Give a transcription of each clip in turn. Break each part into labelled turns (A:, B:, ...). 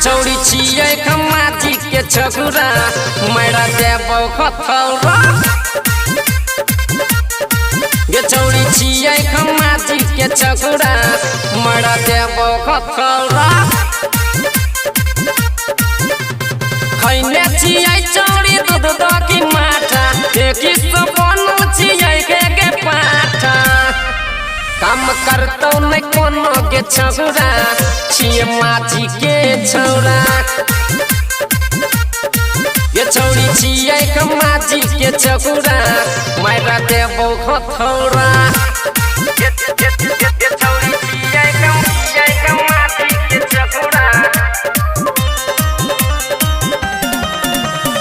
A: चौड़ी छिए कमाजी के छगुरा मैरा देबो खथौरा गे चौड़ी छिए कमाजी के छगुरा मैरा देबो खथौरा खैने छिए चौड़ी दूध दकी माठा एक सौ बनल छिए के पाठा काम करतो नै कोनो के छगुरा छिए माजी के छौरा ये छौड़ी छिए कमाजी के छगुरा मैरा देबो खथौरा ये छौड़ी छिए कमाजी के छगुरा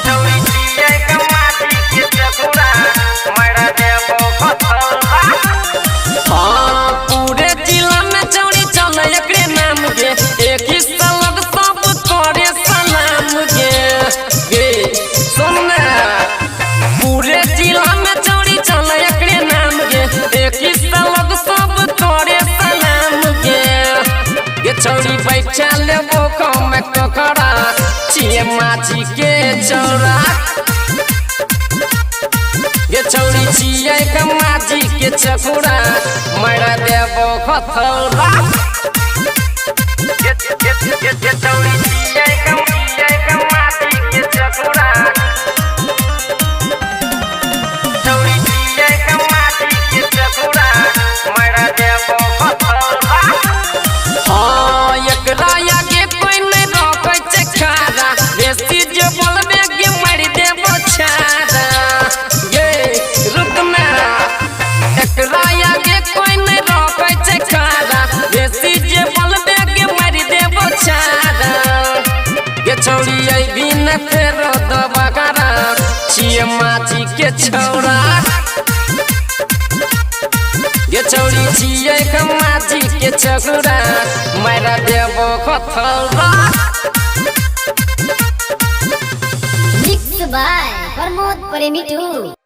A: छौड़ी छिए कमाजी के छगुरा मैरा देबो खथौरा पूरे जिला में चौड़ी चले एकरे नाम के एक ही सलग सब करे सलाम गे सुनना पूरे जिला में चौड़ी चले एकरे नाम के एक ही सलग सब करे सलाम गे चौड़ी बैठा लेबो कम ककड़ा छिए माजी के चौरा ये छौड़ी छिए कमाजी के छगुरा मैरा देबो खथौरा ये छौड़ी छिए कमाजी के छगुरा छौड़ी छिए कमाजी के छगुरा मैरा देबो खथौरा हां एकरा आगे कोई नै रोकै छै खारा बेसी जे बोलबे गे मारि देबो छाड़ा कोई नहीं रोकै छै खारा बेसी जे बोलबे के मारि देबो छाड़ा गे छौड़ी अइबी न फेरो दबगारा छिए माजी के छौरा गे छौड़ी छिए कमाजी के छगुरा मैरा देबो खथौरा
B: मिक्स बाय प्रमोद प्रेमी 2।